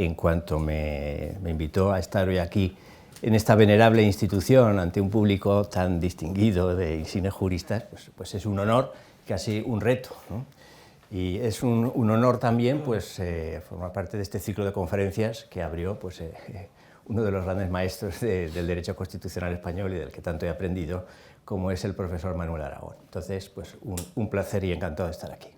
en cuanto me invitó a estar hoy aquí en esta venerable institución ante un público tan distinguido de insignes juristas, pues es un honor, casi un reto, ¿no? Y es un honor también pues, formar parte de este ciclo de conferencias que abrió pues, uno de los grandes maestros del derecho constitucional español y del que tanto he aprendido, como es el profesor Manuel Aragón. Entonces, pues un placer y encantado de estar aquí.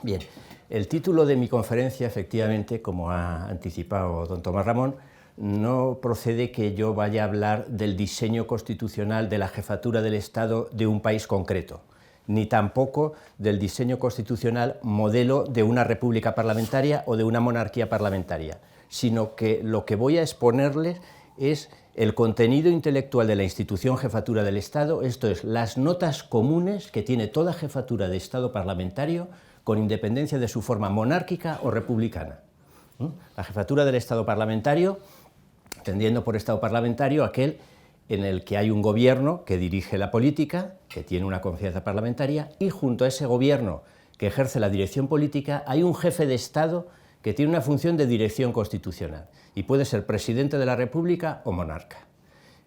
Bien, el título de mi conferencia, efectivamente, como ha anticipado don Tomás Ramón, no procede que yo vaya a hablar del diseño constitucional de la jefatura del Estado de un país concreto, ni tampoco del diseño constitucional modelo de una república parlamentaria o de una monarquía parlamentaria, sino que lo que voy a exponerles es el contenido intelectual de la institución jefatura del Estado, esto es, las notas comunes que tiene toda jefatura de Estado parlamentario con independencia de su forma monárquica o republicana. La jefatura del Estado parlamentario, entendiendo por Estado parlamentario aquel en el que hay un gobierno que dirige la política, que tiene una confianza parlamentaria, y junto a ese gobierno que ejerce la dirección política hay un jefe de Estado que tiene una función de dirección constitucional, y puede ser presidente de la República o monarca.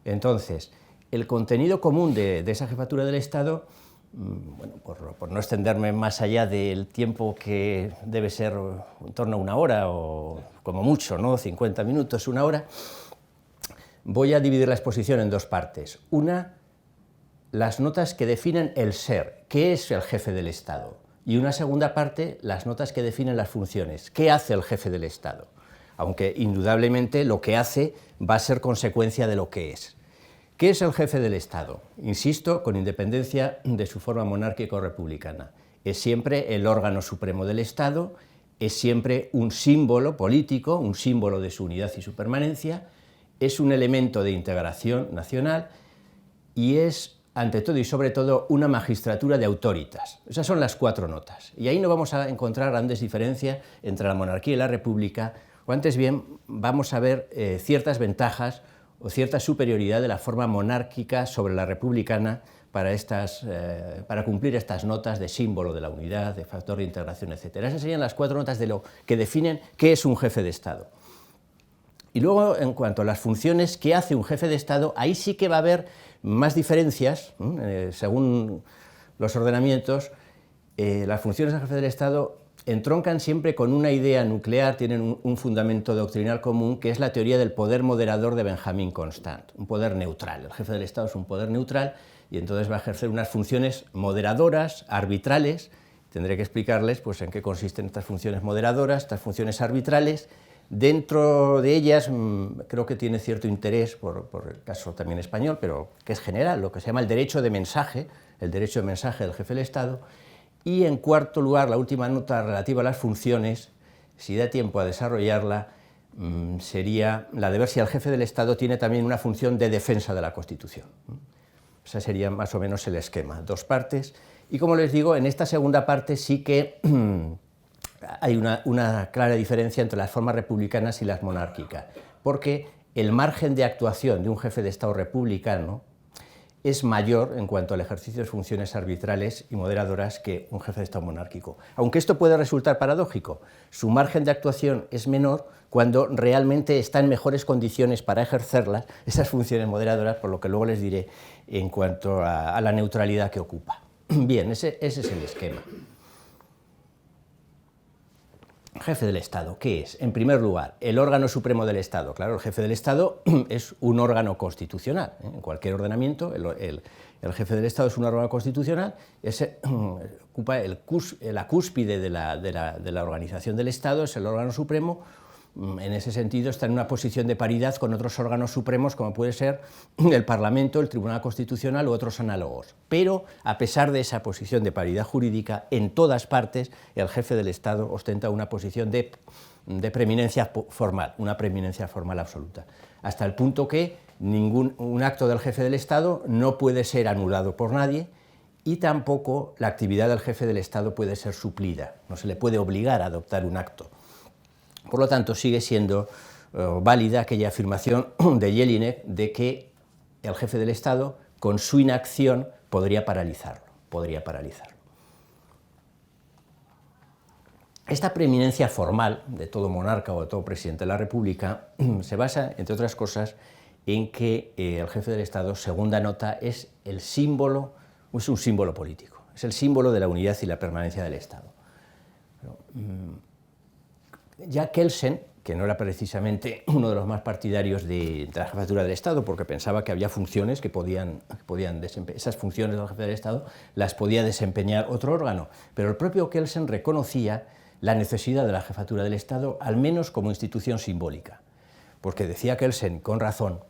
Entonces, el contenido común de esa jefatura del Estado, bueno, por no extenderme más allá del tiempo que debe ser en torno a una hora, o como mucho, ¿no? 50 minutos, una hora, voy a dividir la exposición en dos partes. Una, las notas que definen el ser, qué es el jefe del Estado. Y una segunda parte, las notas que definen las funciones, qué hace el jefe del Estado. Aunque indudablemente lo que hace va a ser consecuencia de lo que es. ¿Qué es el jefe del Estado? Insisto, con independencia de su forma monárquica o republicana. Es siempre el órgano supremo del Estado, es siempre un símbolo político, un símbolo de su unidad y su permanencia, es un elemento de integración nacional y es, ante todo y sobre todo, una magistratura de autoritas. Esas son las cuatro notas. Y ahí no vamos a encontrar grandes diferencias entre la monarquía y la república, o antes bien vamos a ver ciertas ventajas o cierta superioridad de la forma monárquica sobre la republicana para cumplir estas notas de símbolo de la unidad, de factor de integración, etc. Esas serían las cuatro notas de lo que definen qué es un jefe de Estado. Y luego, en cuanto a las funciones que hace un jefe de Estado, ahí sí que va a haber más diferencias, según los ordenamientos. Las funciones del jefe del Estado entroncan siempre con una idea nuclear, tienen un fundamento doctrinal común, que es la teoría del poder moderador de Benjamin Constant, un poder neutral. El jefe del Estado es un poder neutral y entonces va a ejercer unas funciones moderadoras, arbitrales. Tendré que explicarles pues, en qué consisten estas funciones moderadoras, estas funciones arbitrales. Dentro de ellas creo que tiene cierto interés, por el caso también español, pero que es general, lo que se llama el derecho de mensaje del jefe del Estado. Y en cuarto lugar, la última nota relativa a las funciones, si da tiempo a desarrollarla, sería la de ver si el jefe del Estado tiene también una función de defensa de la Constitución. Ese sería más o menos el esquema, dos partes. Y como les digo, en esta segunda parte sí que hay una clara diferencia entre las formas republicanas y las monárquicas, porque el margen de actuación de un jefe de Estado republicano es mayor en cuanto al ejercicio de funciones arbitrales y moderadoras que un jefe de Estado monárquico. Aunque esto puede resultar paradójico, su margen de actuación es menor cuando realmente está en mejores condiciones para ejercerlas, esas funciones moderadoras, por lo que luego les diré en cuanto a la neutralidad que ocupa. Bien, ese es el esquema. Jefe del Estado, ¿qué es? En primer lugar, el órgano supremo del Estado. Claro, el jefe del Estado es un órgano constitucional. En cualquier ordenamiento, el jefe del Estado es un órgano constitucional, ocupa la cúspide de la organización del Estado, es el órgano supremo. En ese sentido está en una posición de paridad con otros órganos supremos como puede ser el Parlamento, el Tribunal Constitucional u otros análogos. Pero a pesar de esa posición de paridad jurídica, en todas partes el jefe del Estado ostenta una posición de preeminencia formal, una preeminencia formal absoluta, hasta el punto que un acto del jefe del Estado no puede ser anulado por nadie y tampoco la actividad del jefe del Estado puede ser suplida, no se le puede obligar a adoptar un acto. Por lo tanto, sigue siendo válida aquella afirmación de Jelinek de que el jefe del Estado, con su inacción, podría paralizarlo. Esta preeminencia formal de todo monarca o de todo presidente de la República se basa, entre otras cosas, en que el jefe del Estado, segunda nota, es el símbolo, es un símbolo político, es el símbolo de la unidad y la permanencia del Estado. Ya Kelsen, que no era precisamente uno de los más partidarios de la jefatura del Estado, porque pensaba que había funciones que podían desempeñar, esas funciones del jefe del Estado las podía desempeñar otro órgano, pero el propio Kelsen reconocía la necesidad de la jefatura del Estado, al menos como institución simbólica, porque decía Kelsen, con razón,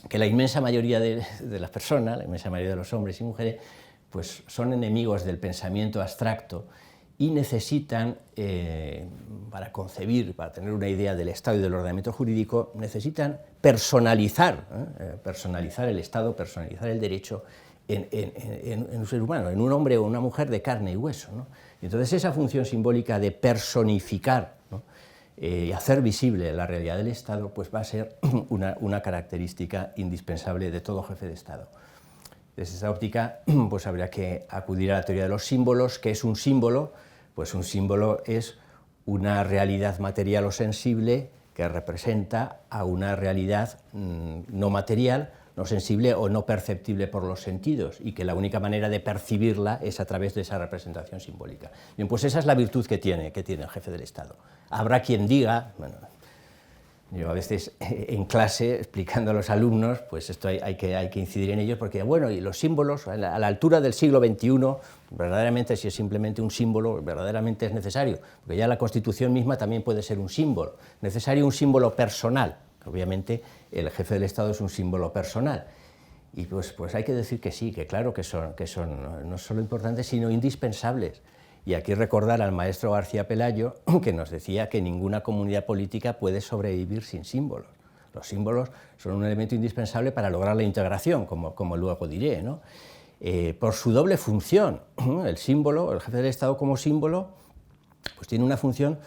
que la inmensa mayoría de las personas, la inmensa mayoría de los hombres y mujeres, pues son enemigos del pensamiento abstracto y necesitan, para concebir, para tener una idea del Estado y del ordenamiento jurídico, necesitan personalizar el Estado, personalizar el derecho en un ser humano, en un hombre o una mujer de carne y hueso, ¿no? Y entonces esa función simbólica de personificar, ¿no?, y hacer visible la realidad del Estado, pues va a ser una característica indispensable de todo jefe de Estado. Desde esa óptica, pues habría que acudir a la teoría de los símbolos. ¿Qué es un símbolo? Pues un símbolo es una realidad material o sensible que representa a una realidad no material, no sensible o no perceptible por los sentidos, y que la única manera de percibirla es a través de esa representación simbólica. Bien, pues esa es la virtud que tiene el jefe del Estado. Habrá quien diga, bueno, yo a veces en clase, explicando a los alumnos, pues esto hay que incidir en ellos, porque bueno, y los símbolos, a la altura del siglo XXI, verdaderamente si es simplemente un símbolo, verdaderamente es necesario, porque ya la Constitución misma también puede ser un símbolo, necesario un símbolo personal, que obviamente el jefe del Estado es un símbolo personal, y pues hay que decir que sí, que claro que son no solo importantes, sino indispensables. Y aquí recordar al maestro García Pelayo, que nos decía que ninguna comunidad política puede sobrevivir sin símbolos. Los símbolos son un elemento indispensable para lograr la integración, como luego diré, ¿no? Por su doble función, el símbolo, el jefe del Estado como símbolo, pues tiene una función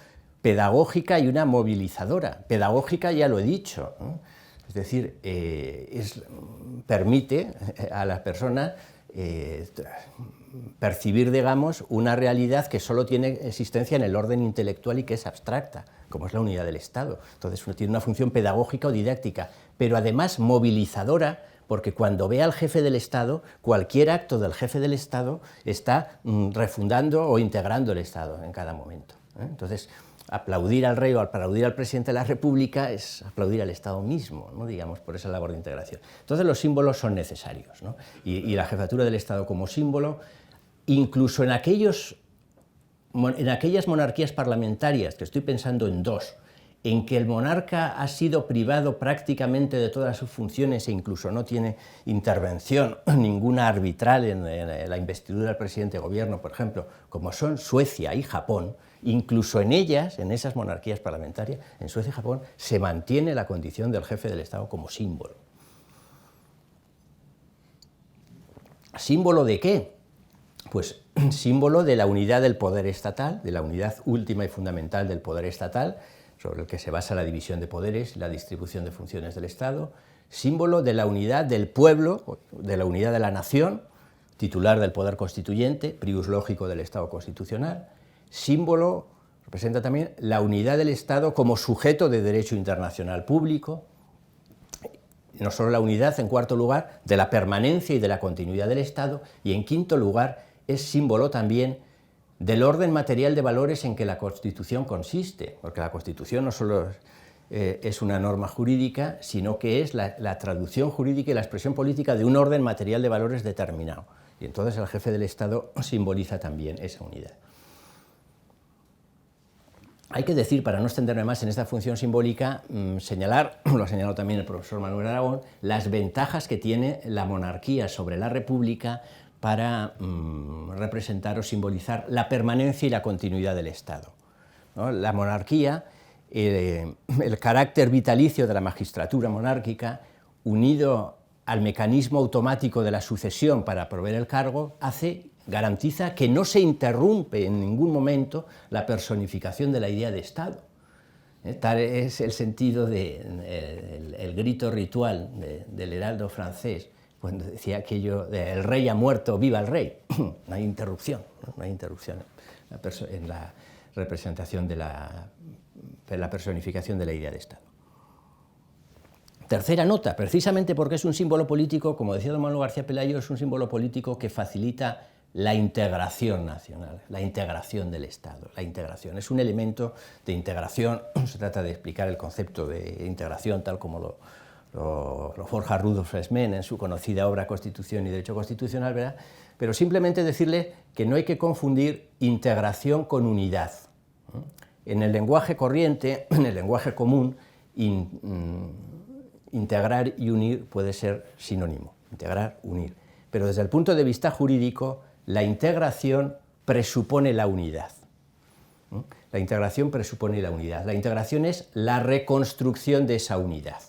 pedagógica y una movilizadora. Pedagógica ya lo he dicho, ¿no? Es decir, permite a las personas percibir, digamos, una realidad que solo tiene existencia en el orden intelectual y que es abstracta, como es la unidad del Estado. Entonces tiene una función pedagógica o didáctica, pero además movilizadora, porque cuando ve al jefe del Estado, cualquier acto del jefe del Estado está refundando o integrando el Estado en cada momento, ¿eh? Entonces, aplaudir al rey o aplaudir al presidente de la República es aplaudir al Estado mismo, ¿no?, digamos, por esa labor de integración. Entonces los símbolos son necesarios, ¿no? Y la jefatura del Estado como símbolo, incluso en aquellas monarquías parlamentarias, que estoy pensando en dos, en que el monarca ha sido privado prácticamente de todas sus funciones e incluso no tiene intervención ninguna arbitral en la investidura del presidente de gobierno, por ejemplo, como son Suecia y Japón, incluso en ellas, en esas monarquías parlamentarias, en Suecia y Japón, se mantiene la condición del jefe del Estado como símbolo. ¿Símbolo de qué? Pues símbolo de la unidad del poder estatal, de la unidad última y fundamental del poder estatal, sobre el que se basa la división de poderes y la distribución de funciones del Estado, símbolo de la unidad del pueblo, de la unidad de la nación, titular del poder constituyente, prius lógico del Estado constitucional, símbolo, representa también la unidad del Estado como sujeto de derecho internacional público, no solo la unidad, en cuarto lugar, de la permanencia y de la continuidad del Estado, y en quinto lugar es símbolo también del orden material de valores en que la Constitución consiste, porque la Constitución no solo es una norma jurídica, sino que es la traducción jurídica y la expresión política de un orden material de valores determinado. Y entonces el jefe del Estado simboliza también esa unidad. Hay que decir, para no extenderme más en esta función simbólica, señalar, lo ha señalado también el profesor Manuel Aragón, las ventajas que tiene la monarquía sobre la república para representar o simbolizar la permanencia y la continuidad del Estado, ¿no? La monarquía, el carácter vitalicio de la magistratura monárquica, unido al mecanismo automático de la sucesión para proveer el cargo, garantiza que no se interrumpe en ningún momento la personificación de la idea de Estado. Tal es el sentido del grito ritual del heraldo francés, cuando decía aquello de "el rey ha muerto, viva el rey". No hay interrupción, ¿no? No hay interrupción representación de la personificación de la idea de Estado. Tercera nota, precisamente porque es un símbolo político, como decía don Manuel García Pelayo, es un símbolo político que facilita la integración nacional, la integración del Estado. La integración es un elemento de integración, se trata de explicar el concepto de integración tal como lo forja Rudolf Hess-Mann en su conocida obra Constitución y Derecho Constitucional, ¿verdad? Pero simplemente decirle que no hay que confundir integración con unidad. En el lenguaje corriente, en el lenguaje común, integrar y unir puede ser sinónimo, integrar, unir. Pero desde el punto de vista jurídico, la integración presupone la unidad. La integración presupone la unidad. La integración es la reconstrucción de esa unidad.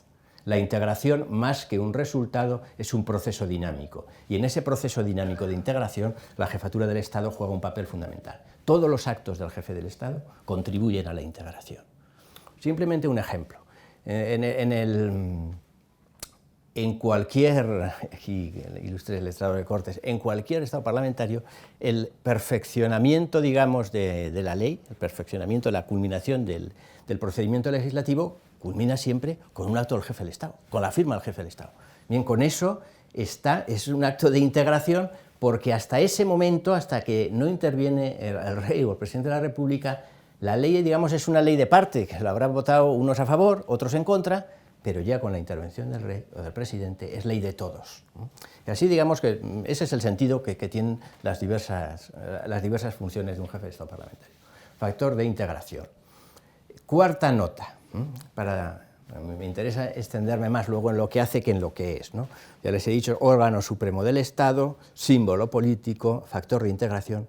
La integración, más que un resultado, es un proceso dinámico. Y en ese proceso dinámico de integración, la jefatura del Estado juega un papel fundamental. Todos los actos del jefe del Estado contribuyen a la integración. Simplemente un ejemplo. En cualquier, aquí ilustre el letrado de Cortes, en cualquier Estado parlamentario, el perfeccionamiento, digamos, de la ley, el perfeccionamiento, la culminación del procedimiento legislativo, culmina siempre con un acto del jefe del Estado, con la firma del jefe del Estado. Bien, con eso es un acto de integración, porque hasta ese momento, hasta que no interviene el rey o el presidente de la República, la ley, digamos, es una ley de parte, que la habrán votado unos a favor, otros en contra, pero ya con la intervención del rey o del presidente es ley de todos. Y así, digamos, que ese es el sentido que tienen las diversas funciones de un jefe de Estado parlamentario. Factor de integración. Cuarta nota, me interesa extenderme más luego en lo que hace que en lo que es, ¿no? Ya les he dicho, órgano supremo del Estado, símbolo político, factor de integración,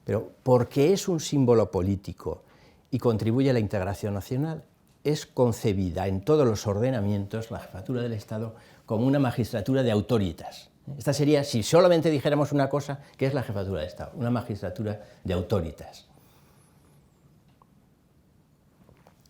pero ¿por qué es un símbolo político y contribuye a la integración nacional? Es concebida en todos los ordenamientos, la jefatura del Estado, como una magistratura de autoritas. Esta sería, si solamente dijéramos una cosa, ¿qué es la jefatura del Estado? Una magistratura de autoritas.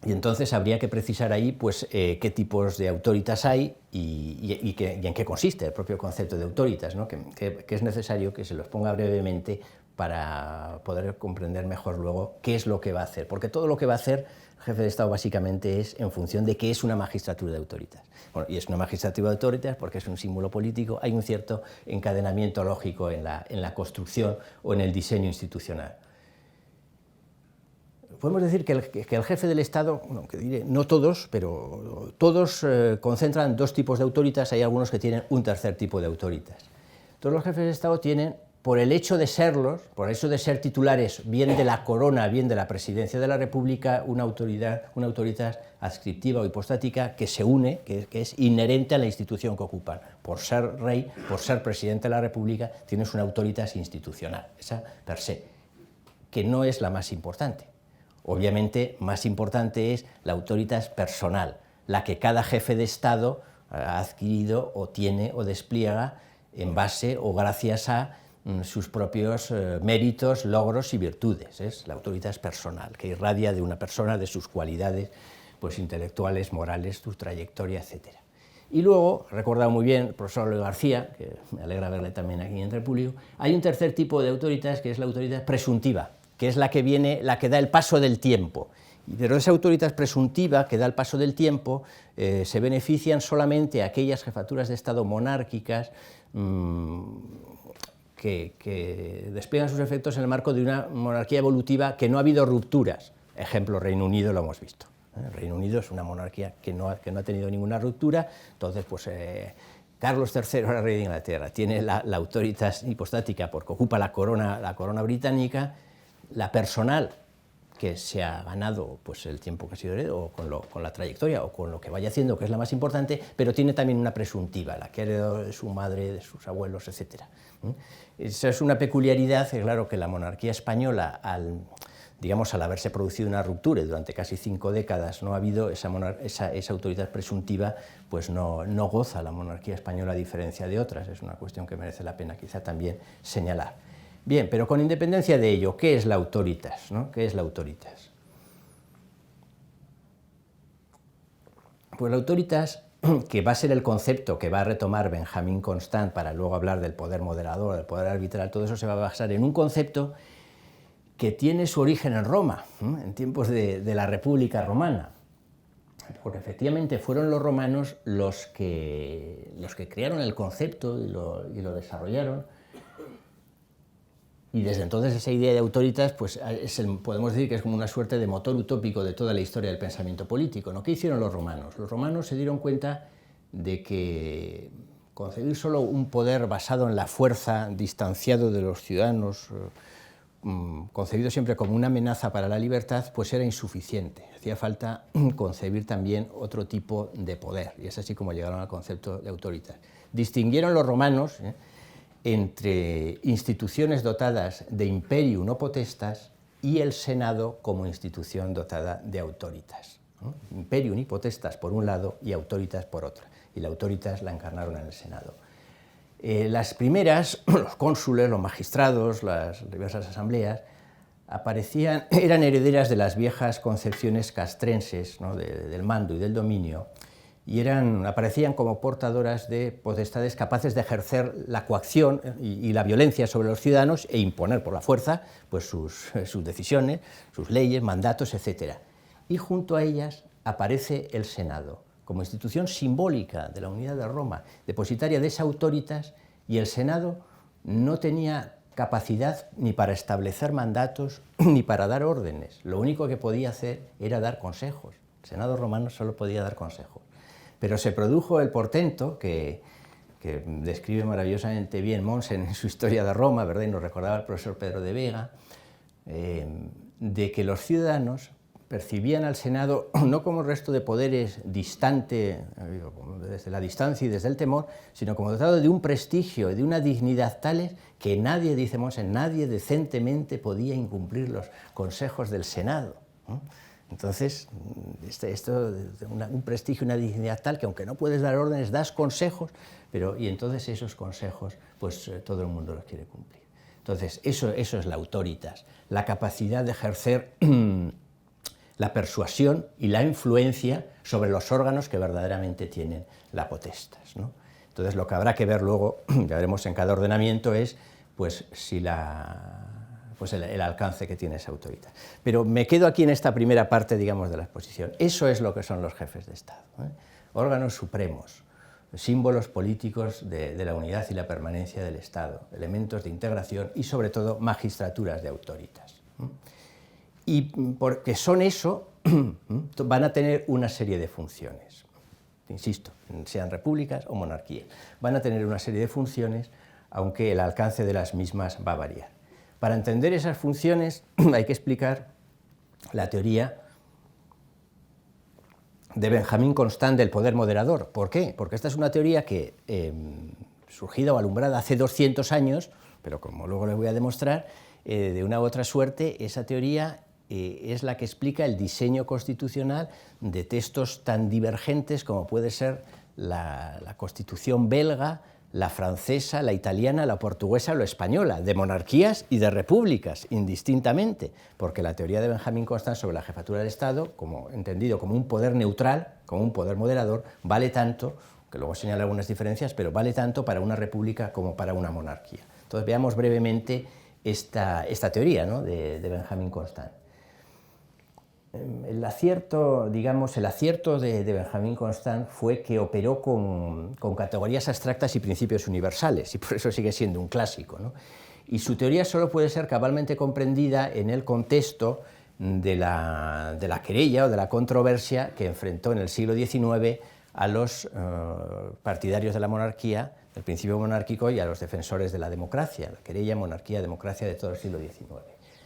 Y entonces habría que precisar ahí pues, qué tipos de autoritas hay y en qué consiste el propio concepto de autoritas, ¿no? que es necesario que se los ponga brevemente para poder comprender mejor luego qué es lo que va a hacer, porque todo lo que va a hacer el jefe de Estado básicamente es en función de qué es una magistratura de autoritas. Bueno, y es una magistratura de autoritas porque es un símbolo político, hay un cierto encadenamiento lógico en la construcción o en el diseño institucional. Podemos decir que el jefe del Estado, bueno, que diré, no todos, pero todos concentran dos tipos de autoritas, hay algunos que tienen un tercer tipo de autoritas. Todos los jefes de Estado tienen, por el hecho de serlos, por el hecho de ser titulares bien de la corona, bien de la presidencia de la República, una autoritas adscriptiva o hipostática que se une, que es inherente a la institución que ocupan. Por ser rey, por ser presidente de la República, tienes una autoritas institucional, esa per se, que no es la más importante. Obviamente, más importante es la autoritas personal, la que cada jefe de Estado ha adquirido o tiene o despliega en base o gracias a sus propios méritos, logros y virtudes. Es la autoritas personal, que irradia de una persona, de sus cualidades pues, intelectuales, morales, su trayectoria, etc. Y luego, recordado muy bien el profesor Luis García, que me alegra verle también aquí entre el público, hay un tercer tipo de autoritas, que es la autoritas presuntiva, que es la que da el paso del tiempo. Pero esa autoritas presuntiva que da el paso del tiempo se benefician solamente aquellas jefaturas de Estado monárquicas que despliegan sus efectos en el marco de una monarquía evolutiva que no ha habido rupturas. Ejemplo, Reino Unido lo hemos visto. El Reino Unido es una monarquía que no ha tenido ninguna ruptura, entonces pues Carlos III era rey de Inglaterra, tiene la autoritas hipostática porque ocupa la corona británica, la personal, que se ha ganado pues, el tiempo que ha sido heredado, o con la trayectoria, o con lo que vaya haciendo, que es la más importante, pero tiene también una presuntiva, la que ha heredado de su madre, de sus abuelos, etc. Esa es una peculiaridad, claro, que la monarquía española, al haberse producido una ruptura y durante casi 5 décadas no ha habido esa autoridad presuntiva, pues no goza la monarquía española a diferencia de otras. Es una cuestión que merece la pena quizá también señalar. Bien, pero con independencia de ello, ¿qué es la autoritas? ¿No? ¿Qué es la autoritas? Pues la autoritas, que va a ser el concepto que va a retomar Benjamín Constant para luego hablar del poder moderador, del poder arbitral, todo eso se va a basar en un concepto que tiene su origen en Roma, en tiempos de la República Romana, porque efectivamente fueron los romanos los que crearon el concepto y lo desarrollaron, y desde entonces esa idea de autoritas pues, podemos decir que es como una suerte de motor utópico de toda la historia del pensamiento político, ¿no? ¿Qué hicieron los romanos? Los romanos se dieron cuenta de que concebir solo un poder basado en la fuerza, distanciado de los ciudadanos, concebido siempre como una amenaza para la libertad, pues era insuficiente. Hacía falta concebir también otro tipo de poder, y es así como llegaron al concepto de autoritas. Distinguieron los romanos entre instituciones dotadas de imperium o potestas y el Senado como institución dotada de autoritas. Imperium y potestas por un lado y autoritas por otro, y la autoritas la encarnaron en el Senado. Las primeras, los cónsules, los magistrados, las diversas asambleas, eran herederas de las viejas concepciones castrenses, ¿no? del mando y del dominio, y aparecían como portadoras de potestades capaces de ejercer la coacción y la violencia sobre los ciudadanos e imponer por la fuerza pues, sus decisiones, sus leyes, mandatos, etc. Y junto a ellas aparece el Senado, como institución simbólica de la unidad de Roma, depositaria de esa autoritas, y el Senado no tenía capacidad ni para establecer mandatos ni para dar órdenes. Lo único que podía hacer era dar consejos. El Senado romano solo podía dar consejos. Pero se produjo el portento que describe maravillosamente bien Mommsen en su Historia de Roma, ¿verdad? Y nos recordaba el profesor Pedro de Vega, de que los ciudadanos percibían al Senado no como el resto de poderes distante, desde la distancia y desde el temor, sino como dotado de un prestigio y de una dignidad tales que nadie, dice Mommsen, nadie decentemente podía incumplir los consejos del Senado, ¿no? Entonces, un prestigio y una dignidad tal que aunque no puedes dar órdenes, das consejos, y entonces esos consejos, pues todo el mundo los quiere cumplir. Entonces, eso es la autoritas, la capacidad de ejercer la persuasión y la influencia sobre los órganos que verdaderamente tienen la potestas, ¿no? Entonces, lo que habrá que ver luego, ya veremos en cada ordenamiento, es pues, el alcance que tiene esa autoridad. Pero me quedo aquí en esta primera parte, digamos, de la exposición. Eso es lo que son los jefes de Estado, ¿eh? Órganos supremos, símbolos políticos de la unidad y la permanencia del Estado, elementos de integración y, sobre todo, magistraturas de autoritas. Y porque son eso, van a tener una serie de funciones. Insisto, sean repúblicas o monarquías, van a tener una serie de funciones, aunque el alcance de las mismas va a variar. Para entender esas funciones hay que explicar la teoría de Benjamín Constant del poder moderador. ¿Por qué? Porque esta es una teoría que, surgida o alumbrada hace 200 años, pero como luego les voy a demostrar, de una u otra suerte, esa teoría es la que explica el diseño constitucional de textos tan divergentes como puede ser la Constitución belga, la francesa, la italiana, la portuguesa o la española, de monarquías y de repúblicas, indistintamente, porque la teoría de Benjamín Constant sobre la jefatura del Estado, entendido como un poder neutral, como un poder moderador, vale tanto, que luego señala algunas diferencias, pero vale tanto para una república como para una monarquía. Entonces veamos brevemente esta teoría, ¿no?, de Benjamín Constant. El acierto de Benjamín Constant fue que operó con categorías abstractas y principios universales, y por eso sigue siendo un clásico, ¿no? Y su teoría solo puede ser cabalmente comprendida en el contexto de la querella o de la controversia que enfrentó en el siglo XIX a los partidarios de la monarquía, del principio monárquico, y a los defensores de la democracia, la querella monarquía-democracia de todo el siglo XIX.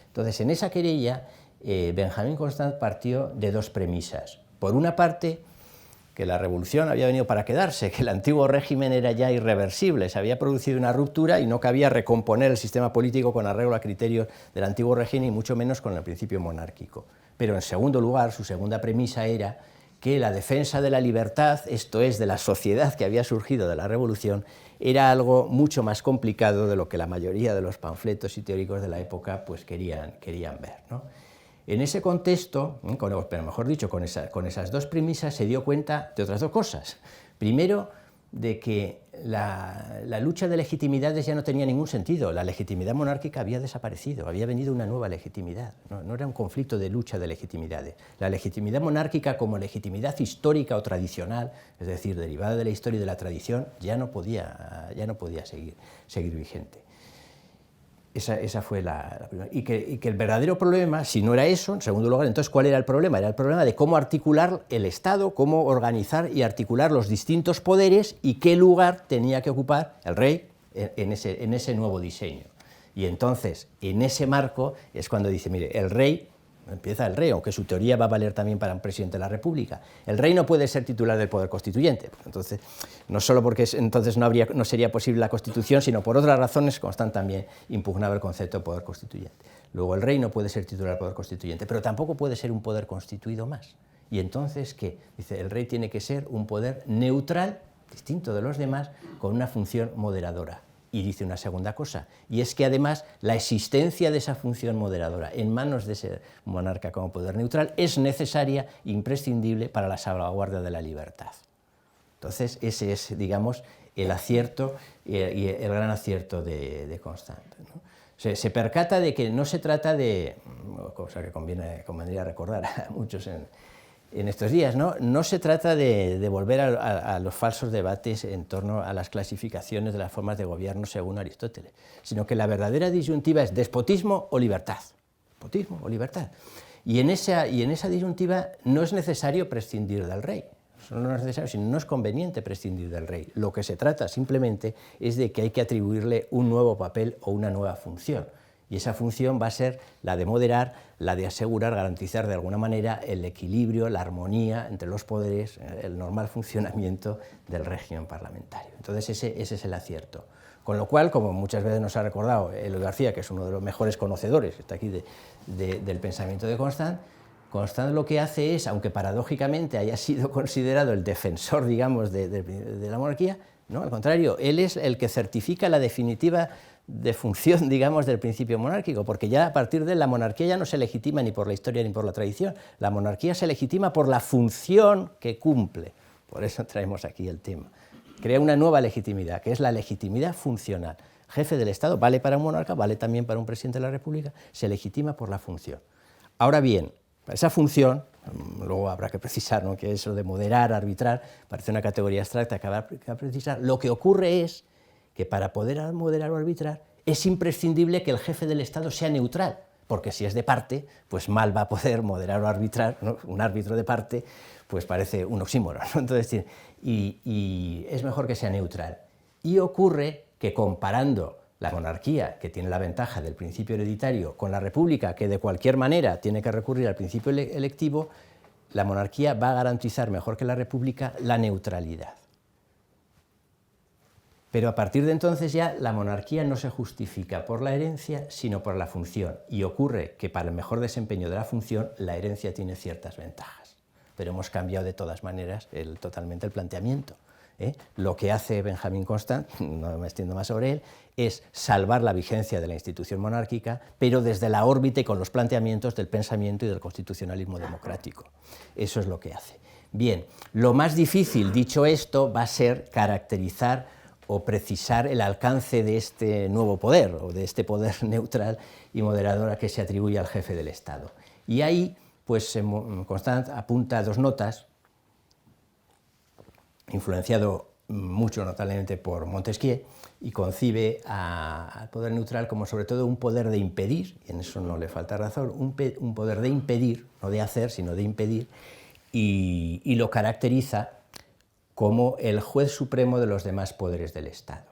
Entonces, en esa querella, Benjamín Constant partió de dos premisas. Por una parte, que la revolución había venido para quedarse, que el antiguo régimen era ya irreversible, se había producido una ruptura y no cabía recomponer el sistema político con arreglo a criterios del antiguo régimen y mucho menos con el principio monárquico. Pero en segundo lugar, su segunda premisa era que la defensa de la libertad, esto es, de la sociedad que había surgido de la revolución, era algo mucho más complicado de lo que la mayoría de los panfletos y teóricos de la época pues, querían ver, ¿no? En ese contexto, pero mejor dicho, con esas dos premisas, se dio cuenta de otras dos cosas. Primero, de que la lucha de legitimidades ya no tenía ningún sentido, la legitimidad monárquica había desaparecido, había venido una nueva legitimidad, no era un conflicto de lucha de legitimidades. La legitimidad monárquica como legitimidad histórica o tradicional, es decir, derivada de la historia y de la tradición, ya no podía seguir vigente. Esa fue la primera. Y que el verdadero problema, si no era eso, en segundo lugar, entonces, ¿cuál era el problema? Era el problema de cómo articular el Estado, cómo organizar y articular los distintos poderes y qué lugar tenía que ocupar el rey en ese nuevo diseño. Y entonces, en ese marco, es cuando dice, mire, el rey, empieza el rey, aunque su teoría va a valer también para un presidente de la República, el rey no puede ser titular del poder constituyente. Entonces, no solo porque entonces no sería posible la Constitución, sino por otras razones, Constant también impugnaba el concepto de poder constituyente. Luego, el rey no puede ser titular del poder constituyente, pero tampoco puede ser un poder constituido más. Y entonces, ¿qué? Dice, el rey tiene que ser un poder neutral, distinto de los demás, con una función moderadora. Y dice una segunda cosa, y es que además la existencia de esa función moderadora en manos de ese monarca como poder neutral es necesaria, imprescindible para la salvaguardia de la libertad. Entonces, ese es, digamos, el acierto y el gran acierto de Constant, ¿no? Se percata de que no se trata de, cosa que convendría recordar a muchos en estos días, no se trata de volver a los falsos debates en torno a las clasificaciones de las formas de gobierno según Aristóteles, sino que la verdadera disyuntiva es despotismo o libertad. Despotismo o libertad. Y en esa disyuntiva no es necesario prescindir del rey. No es necesario, sino no es conveniente prescindir del rey. Lo que se trata simplemente es de que hay que atribuirle un nuevo papel o una nueva función. Y esa función va a ser la de moderar, la de asegurar, garantizar de alguna manera el equilibrio, la armonía entre los poderes, el normal funcionamiento del régimen parlamentario. Entonces ese es el acierto. Con lo cual, como muchas veces nos ha recordado Eloy García, que es uno de los mejores conocedores está aquí del pensamiento de Constant, Constant lo que hace es, aunque paradójicamente haya sido considerado el defensor, digamos, de la monarquía, no, al contrario, él es el que certifica la definitiva defunción, digamos, del principio monárquico, porque ya a partir de él la monarquía ya no se legitima ni por la historia ni por la tradición, la monarquía se legitima por la función que cumple. Por eso traemos aquí el tema. Crea una nueva legitimidad, que es la legitimidad funcional. Jefe del Estado vale para un monarca, vale también para un presidente de la República, se legitima por la función. Ahora bien, esa función, luego habrá que precisar, ¿no?, que eso de moderar, arbitrar, parece una categoría abstracta que habrá que precisar. Lo que ocurre es que para poder moderar o arbitrar es imprescindible que el jefe del Estado sea neutral, porque si es de parte, pues mal va a poder moderar o arbitrar, ¿no? Un árbitro de parte, pues parece un oxímoron, ¿no? Entonces, y es mejor que sea neutral. Y ocurre que comparando la monarquía, que tiene la ventaja del principio hereditario, con la república, que de cualquier manera tiene que recurrir al principio electivo, la monarquía va a garantizar mejor que la república la neutralidad. Pero a partir de entonces ya la monarquía no se justifica por la herencia, sino por la función. Y ocurre que para el mejor desempeño de la función, la herencia tiene ciertas ventajas. Pero hemos cambiado de todas maneras totalmente el planteamiento. Lo que hace Benjamin Constant, no me extiendo más sobre él, es salvar la vigencia de la institución monárquica, pero desde la órbita y con los planteamientos del pensamiento y del constitucionalismo democrático. Eso es lo que hace. Bien, lo más difícil, dicho esto, va a ser caracterizar o precisar el alcance de este nuevo poder, o de este poder neutral y moderador que se atribuye al jefe del Estado. Y ahí, pues, Constant apunta dos notas, influenciado mucho notablemente por Montesquieu, y concibe al poder neutral como sobre todo un poder de impedir, y en eso no le falta razón, un poder de impedir, no de hacer, sino de impedir, y lo caracteriza como el juez supremo de los demás poderes del Estado.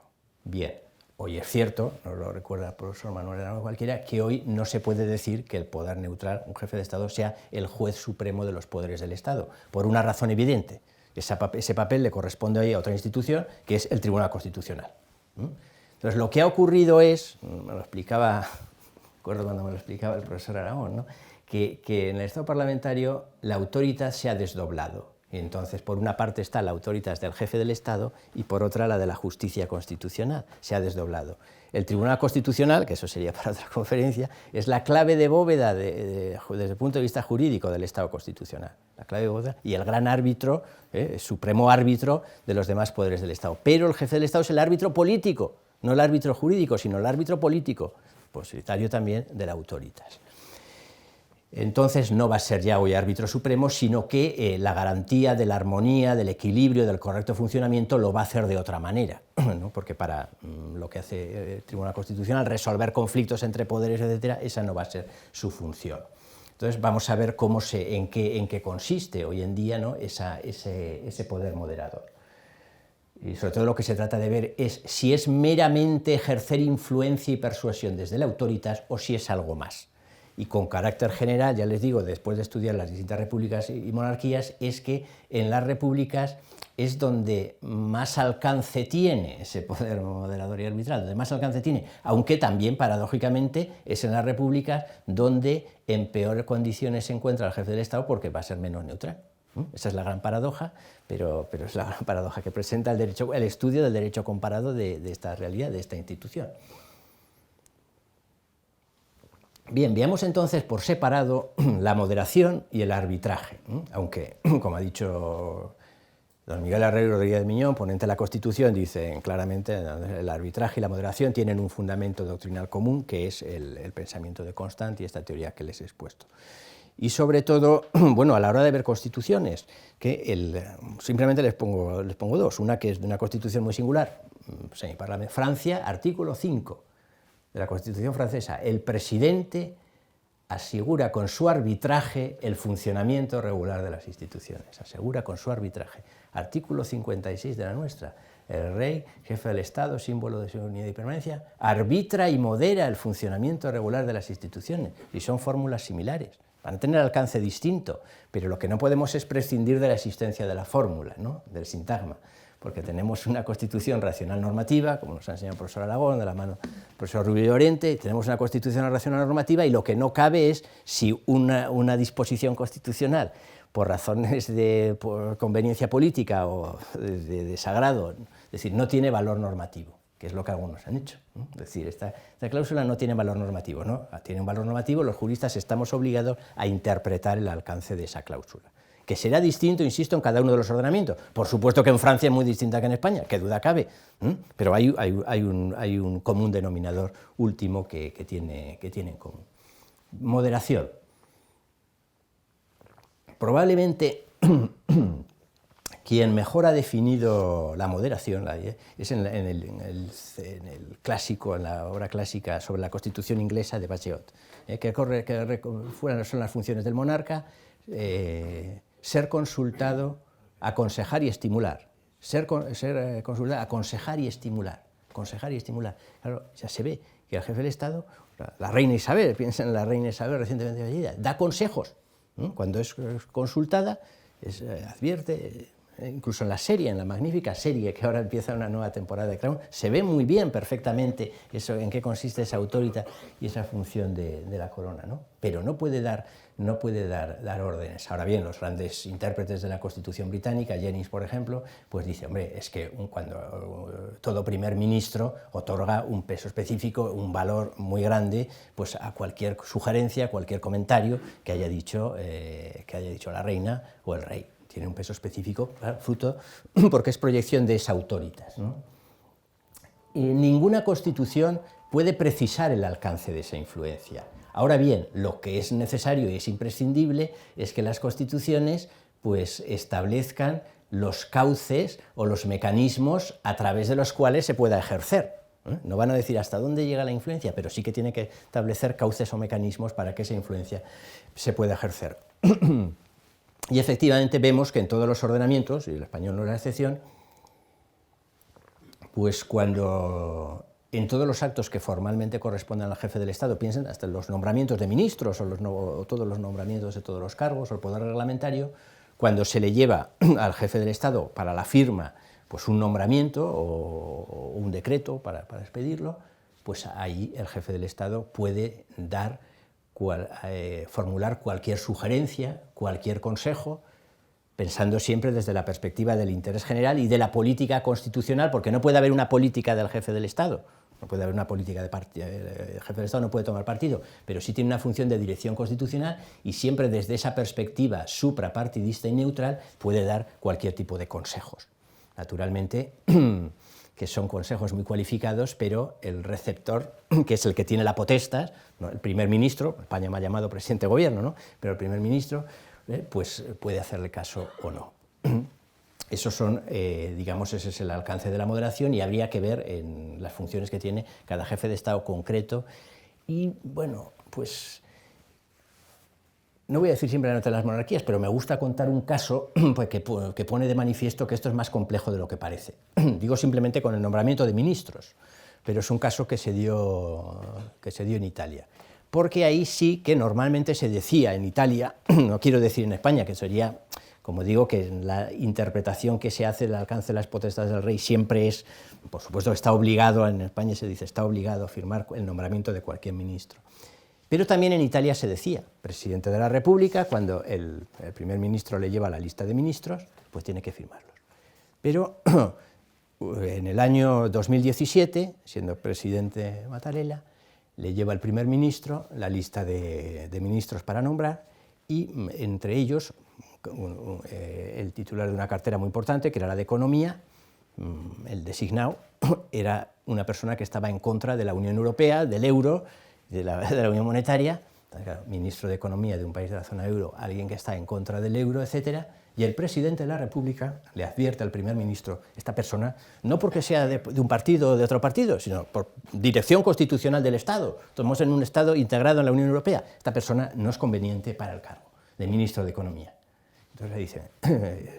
Bien, hoy es cierto, nos lo recuerda el profesor Manuel Hernández cualquiera, que hoy no se puede decir que el poder neutral, un jefe de Estado, sea el juez supremo de los poderes del Estado, por una razón evidente. Ese papel le corresponde hoy a otra institución, que es el Tribunal Constitucional. Entonces, lo que ha ocurrido es, me lo explicaba, recuerdo cuando me lo explicaba el profesor Aragón, ¿no?, que en el Estado parlamentario la autoridad se ha desdoblado. Y entonces, por una parte está la autoritas del jefe del Estado y por otra la de la justicia constitucional. Se ha desdoblado. El Tribunal Constitucional, que eso sería para otra conferencia, es la clave de bóveda desde el punto de vista jurídico del Estado constitucional. La clave de bóveda y el gran árbitro, el supremo árbitro de los demás poderes del Estado. Pero el jefe del Estado es el árbitro político, no el árbitro jurídico, sino el árbitro político, depositario también de la autoritas. Entonces no va a ser ya hoy árbitro supremo, sino que la garantía de la armonía, del equilibrio, del correcto funcionamiento lo va a hacer de otra manera, ¿no? Porque para lo que hace el Tribunal Constitucional, resolver conflictos entre poderes, etcétera, esa no va a ser su función. Entonces vamos a ver en qué consiste hoy en día, ¿no? ese poder moderador. Y sobre todo lo que se trata de ver es si es meramente ejercer influencia y persuasión desde la autoritas o si es algo más. Y con carácter general, ya les digo, después de estudiar las distintas repúblicas y monarquías, es que en las repúblicas es donde más alcance tiene ese poder moderador y arbitral, donde más alcance tiene, aunque también, paradójicamente, es en las repúblicas donde en peores condiciones se encuentra el jefe del Estado porque va a ser menos neutral. Esa es la gran paradoja, pero es la gran paradoja que presenta el estudio del derecho comparado de esta realidad, de esta institución. Bien, veamos entonces por separado la moderación y el arbitraje, aunque, como ha dicho don Miguel Herrero y Rodríguez de Miñón, ponente de la Constitución, dicen claramente el arbitraje y la moderación tienen un fundamento doctrinal común, que es el pensamiento de Constant y esta teoría que les he expuesto. Y sobre todo, bueno, a la hora de ver constituciones, que simplemente les pongo dos, una que es de una constitución muy singular, Francia, artículo 5, de la Constitución francesa, el presidente asegura con su arbitraje el funcionamiento regular de las instituciones, asegura con su arbitraje. Artículo 56 de la nuestra, el rey, jefe del Estado, símbolo de su unidad y permanencia, arbitra y modera el funcionamiento regular de las instituciones, y son fórmulas similares. Van a tener alcance distinto, pero lo que no podemos es prescindir de la existencia de la fórmula, ¿no? Del sintagma, porque tenemos una constitución racional normativa, como nos ha enseñado el profesor Aragón, de la mano del profesor Rubio Llorente, tenemos una constitución racional normativa y lo que no cabe es si una disposición constitucional, por razones por conveniencia política o de desagrado, es decir, no tiene valor normativo, que es lo que algunos han hecho, ¿no? Es decir, esta cláusula no tiene valor normativo, ¿no? Tiene un valor normativo, los juristas estamos obligados a interpretar el alcance de esa cláusula, que será distinto, insisto, en cada uno de los ordenamientos. Por supuesto que en Francia es muy distinta que en España, qué duda cabe, pero hay un común denominador último que tiene en común. Moderación. Probablemente quien mejor ha definido la moderación es en el clásico, en la obra clásica sobre la Constitución inglesa de Bagehot, son las funciones del monarca, ser consultado, aconsejar y estimular. Ser consultado, aconsejar y estimular. Aconsejar y estimular. Claro, ya se ve que el jefe del Estado, la reina Isabel, piensen en la reina Isabel recientemente fallecida, da consejos. Cuando es consultada, advierte, incluso en la serie, en la magnífica serie que ahora empieza una nueva temporada de Crown, se ve muy bien perfectamente eso, en qué consiste esa autoridad y esa función de la corona, ¿no? Pero no puede dar órdenes. Ahora bien, los grandes intérpretes de la Constitución británica, Jennings, por ejemplo, pues dice, hombre, es que cuando todo primer ministro otorga un peso específico, un valor muy grande, pues a cualquier sugerencia, cualquier comentario que haya dicho la reina o el rey. Tiene un peso específico, claro, fruto, porque es proyección de esa autoritas, ¿no? Y ninguna constitución puede precisar el alcance de esa influencia. Ahora bien, lo que es necesario y es imprescindible es que las constituciones pues, establezcan los cauces o los mecanismos a través de los cuales se pueda ejercer. No van a decir hasta dónde llega la influencia, pero sí que tiene que establecer cauces o mecanismos para que esa influencia se pueda ejercer. Y efectivamente vemos que en todos los ordenamientos, y el español no es la excepción, pues cuando en todos los actos que formalmente corresponden al jefe del Estado, piensen hasta en los nombramientos de ministros o todos los nombramientos de todos los cargos o el poder reglamentario, cuando se le lleva al jefe del Estado para la firma pues un nombramiento o un decreto para expedirlo, pues ahí el jefe del Estado puede formular cualquier sugerencia, cualquier consejo, pensando siempre desde la perspectiva del interés general y de la política constitucional, porque no puede haber una política del jefe del Estado, no puede haber una política de partido, el jefe del Estado no puede tomar partido, pero sí tiene una función de dirección constitucional y siempre desde esa perspectiva suprapartidista y neutral puede dar cualquier tipo de consejos. Naturalmente, que son consejos muy cualificados, pero el receptor, que es el que tiene la potestad, ¿no? El primer ministro, España me ha llamado presidente de gobierno, ¿no? Pero el primer ministro, pues puede hacerle caso o no. Esos son, digamos, ese es el alcance de la moderación y habría que ver en las funciones que tiene cada jefe de Estado concreto. Y bueno, pues no voy a decir siempre la nota de las monarquías, pero me gusta contar un caso pues, que pone de manifiesto que esto es más complejo de lo que parece. Digo simplemente con el nombramiento de ministros, pero es un caso que se dio en Italia. Porque ahí sí que normalmente se decía en Italia, no quiero decir en España, que sería, como digo, que la interpretación que se hace del alcance de las potestades del rey siempre es, por supuesto, está obligado, en España se dice, está obligado a firmar el nombramiento de cualquier ministro. Pero también en Italia se decía, presidente de la República, cuando el primer ministro le lleva la lista de ministros, pues tiene que firmarlos. Pero en el año 2017, siendo presidente Mattarella, le lleva el primer ministro la lista de ministros para nombrar y entre ellos el titular de una cartera muy importante, que era la de Economía, el designado, era una persona que estaba en contra de la Unión Europea, del euro, de la Unión Monetaria, claro, ministro de Economía de un país de la zona euro, alguien que está en contra del euro, etcétera, y el presidente de la República le advierte al primer ministro, esta persona, no porque sea de un partido o de otro partido, sino por dirección constitucional del Estado, estamos en un Estado integrado en la Unión Europea, esta persona no es conveniente para el cargo de ministro de Economía. Entonces le dice,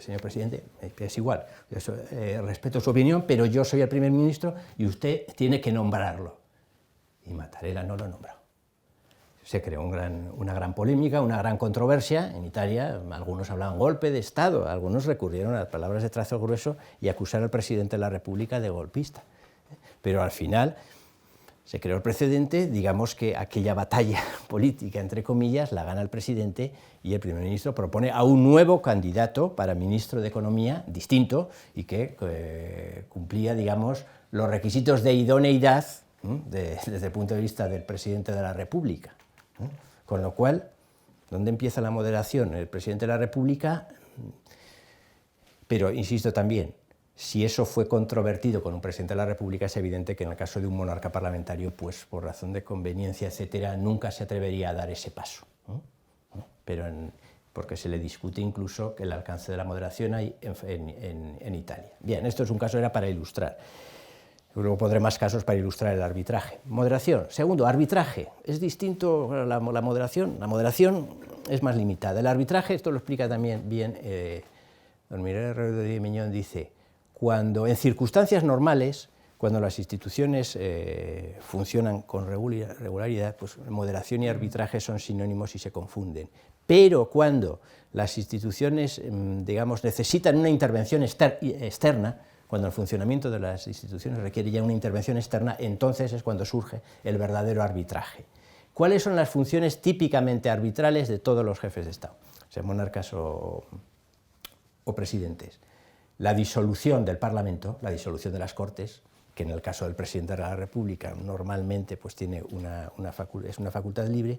señor presidente, es igual, respeto su opinión, pero yo soy el primer ministro y usted tiene que nombrarlo. Y Mattarella no lo nombró. Se creó una gran polémica, una gran controversia. En Italia algunos hablaban golpe de Estado, algunos recurrieron a palabras de trazo grueso y acusaron al presidente de la República de golpista. Pero al final se creó el precedente, digamos que aquella batalla política, entre comillas, la gana el presidente y el primer ministro propone a un nuevo candidato para ministro de Economía, distinto, y que cumplía, digamos, los requisitos de idoneidad desde el punto de vista del presidente de la República. Con lo cual, ¿dónde empieza la moderación? El presidente de la República, pero insisto también, si eso fue controvertido con un presidente de la República, es evidente que en el caso de un monarca parlamentario, pues por razón de conveniencia, etcétera, nunca se atrevería a dar ese paso. Pero porque se le discute incluso que el alcance de la moderación hay en Italia. Bien, esto es un caso, era para ilustrar. Luego pondré más casos para ilustrar el arbitraje. Moderación. Segundo, arbitraje. ¿Es distinto a la moderación? La moderación es más limitada. El arbitraje, esto lo explica también bien don Miguel Herrero de Miñón, dice, cuando en circunstancias normales, cuando las instituciones funcionan con regularidad, pues moderación y arbitraje son sinónimos y se confunden. Pero cuando las instituciones, digamos, necesitan una intervención externa, cuando el funcionamiento de las instituciones requiere ya una intervención externa, entonces es cuando surge el verdadero arbitraje. ¿Cuáles son las funciones típicamente arbitrales de todos los jefes de Estado, sean monarcas o presidentes? La disolución del Parlamento, la disolución de las Cortes, que en el caso del presidente de la República normalmente pues, tiene es una facultad libre,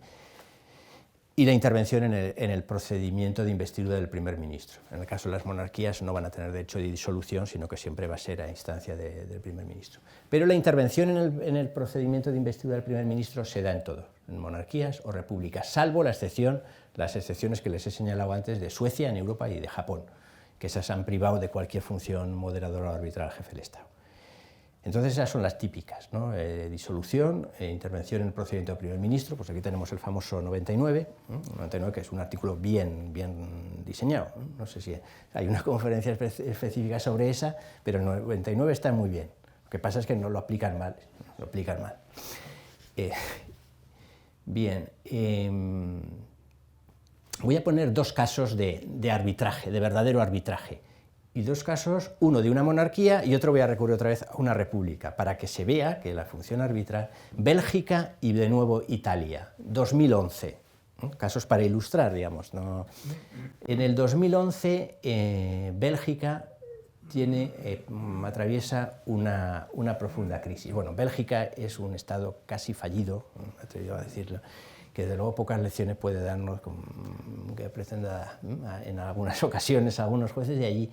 y la intervención en el procedimiento de investidura del primer ministro. En el caso de las monarquías no van a tener derecho de disolución, sino que siempre va a ser a instancia del primer ministro. Pero la intervención en el procedimiento de investidura del primer ministro se da en todo, en monarquías o repúblicas, salvo las excepciones que les he señalado antes de Suecia, en Europa y de Japón, que esas han privado de cualquier función moderadora o arbitral al jefe del Estado. Entonces esas son las típicas, ¿no? Disolución, intervención en el procedimiento del primer ministro, pues aquí tenemos el famoso 99, que es un artículo bien diseñado, no sé si hay una conferencia específica sobre esa, pero el 99 está muy bien, lo que pasa es que no lo aplican mal, Bien, voy a poner dos casos de arbitraje, de verdadero arbitraje. Y dos casos, uno de una monarquía y otro voy a recurrir otra vez a una república, para que se vea que la función arbitral, Bélgica y de nuevo Italia, 2011. Casos para ilustrar, digamos, ¿no? En el 2011, Bélgica atraviesa una profunda crisis. Bueno, Bélgica es un estado casi fallido, me atrevo a decirlo, que de luego pocas lecciones puede darnos, que pretenda en algunas ocasiones algunos jueces de allí,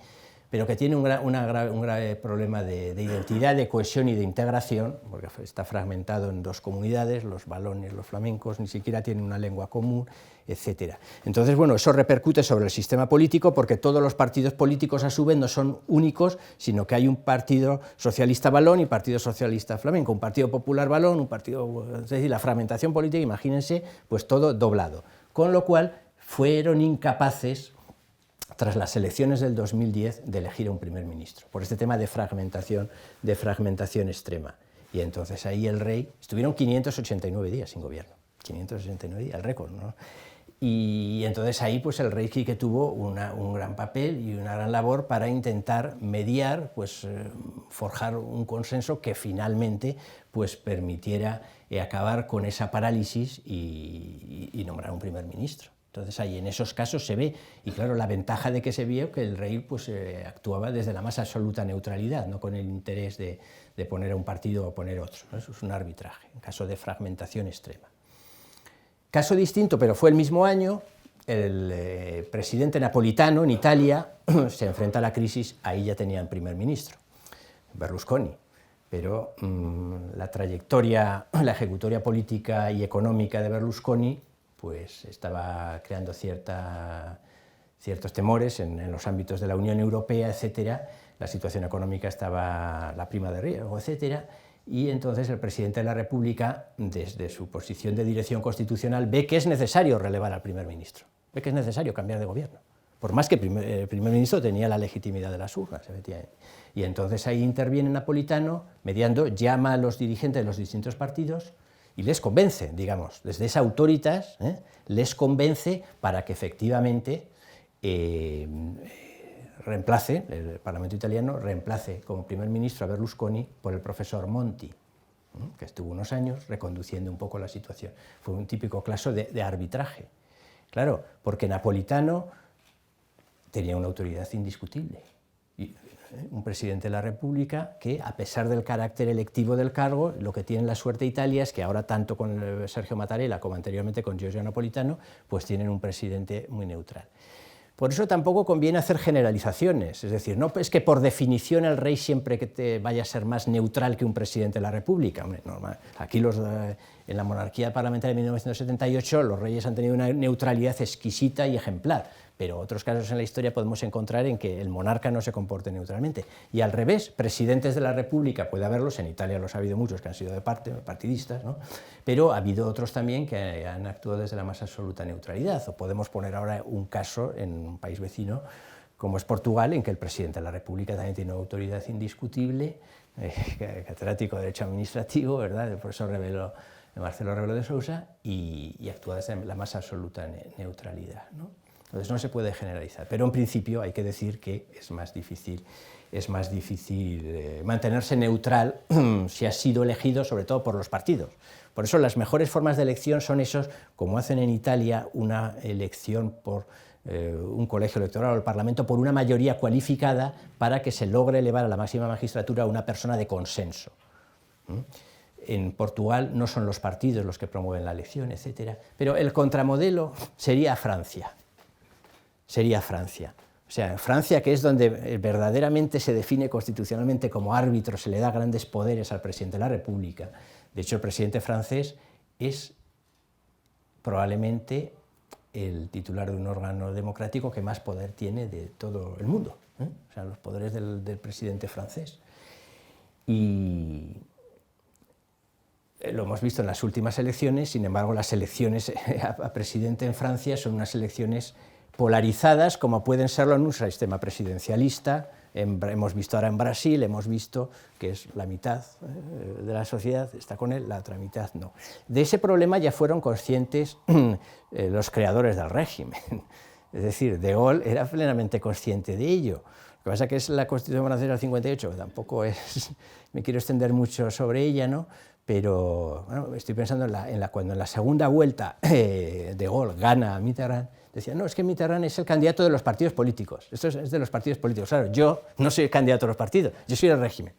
pero que tiene un grave problema de identidad, de cohesión y de integración, porque está fragmentado en dos comunidades, los valones, los flamencos, ni siquiera tienen una lengua común, etc. Entonces, bueno, eso repercute sobre el sistema político, porque todos los partidos políticos a su vez no son únicos, sino que hay un partido socialista valón y partido socialista flamenco, un partido popular valón, un partido, es decir, la fragmentación política, imagínense, pues todo doblado. Con lo cual, fueron incapaces, tras las elecciones del 2010, de elegir a un primer ministro, por este tema de fragmentación extrema. Y entonces ahí el rey, estuvieron 589 días sin gobierno, 589 días, el récord, ¿no? Y entonces ahí pues el rey sí que tuvo un gran papel y una gran labor para intentar mediar, pues forjar un consenso que finalmente pues permitiera acabar con esa parálisis y nombrar un primer ministro. Entonces ahí en esos casos se ve, y claro, la ventaja de que se vio que el rey pues, actuaba desde la más absoluta neutralidad, no con el interés de poner a un partido o poner otro, ¿no? Eso es un arbitraje, en caso de fragmentación extrema. Caso distinto, pero fue el mismo año, el presidente Napolitano en Italia se enfrenta a la crisis, ahí ya tenían primer ministro, Berlusconi, pero la trayectoria, la ejecutoria política y económica de Berlusconi pues estaba creando ciertos temores en los ámbitos de la Unión Europea, etcétera. La situación económica estaba la prima de riesgo, etcétera, y entonces el presidente de la República, desde su posición de dirección constitucional, ve que es necesario relevar al primer ministro, ve que es necesario cambiar de gobierno, por más que el primer ministro tenía la legitimidad de las urnas, efectivamente. Y entonces ahí interviene Napolitano, mediando, llama a los dirigentes de los distintos partidos, y les convence, digamos, desde esa autoritas, les convence para que efectivamente reemplace, el Parlamento italiano reemplace como primer ministro a Berlusconi por el profesor Monti, que estuvo unos años reconduciendo un poco la situación. Fue un típico caso de arbitraje. Claro, porque Napolitano tenía una autoridad indiscutible. Un presidente de la República que, a pesar del carácter electivo del cargo, lo que tiene la suerte Italia es que ahora, tanto con Sergio Mattarella como anteriormente con Giorgio Napolitano, pues tienen un presidente muy neutral. Por eso tampoco conviene hacer generalizaciones, es decir, no es que por definición el rey siempre que te vaya a ser más neutral que un presidente de la República. Hombre, normal. Aquí en la monarquía parlamentaria de 1978 los reyes han tenido una neutralidad exquisita y ejemplar, pero otros casos en la historia podemos encontrar en que el monarca no se comporte neutralmente. Y al revés, presidentes de la República, puede haberlos, en Italia los ha habido muchos que han sido de partidistas, ¿no? Pero ha habido otros también que han actuado desde la más absoluta neutralidad. O podemos poner ahora un caso en un país vecino, como es Portugal, en que el presidente de la República también tiene una autoridad indiscutible, catedrático de Derecho Administrativo, ¿verdad?, el profesor Marcelo Rebelo de Sousa, y actúa desde la más absoluta neutralidad, ¿no? Entonces no se puede generalizar, pero en principio hay que decir que es más difícil mantenerse neutral si ha sido elegido sobre todo por los partidos. Por eso las mejores formas de elección son esos, como hacen en Italia, una elección por un colegio electoral o el Parlamento por una mayoría cualificada para que se logre elevar a la máxima magistratura a una persona de consenso. En Portugal no son los partidos los que promueven la elección, etc. Pero el contramodelo sería Francia. Sería Francia. O sea, Francia, que es donde verdaderamente se define constitucionalmente como árbitro, se le da grandes poderes al presidente de la República. De hecho, el presidente francés es probablemente el titular de un órgano democrático que más poder tiene de todo el mundo, ¿eh? O sea, los poderes del presidente francés. Y lo hemos visto en las últimas elecciones, sin embargo, las elecciones a presidente en Francia son unas elecciones polarizadas, como pueden serlo en un sistema presidencialista. Hemos visto ahora en Brasil, hemos visto que es la mitad de la sociedad está con él, la otra mitad no. De ese problema ya fueron conscientes los creadores del régimen. Es decir, De Gaulle era plenamente consciente de ello. Lo que pasa es que es la Constitución francesa del 58, tampoco me quiero extender mucho sobre ella, ¿no? pero bueno, estoy pensando cuando en la segunda vuelta de Gaulle gana a Mitterrand, decía, no, es que Mitterrand es el candidato de los partidos políticos, esto es de los partidos políticos. Claro, yo no soy el candidato de los partidos, yo soy el régimen.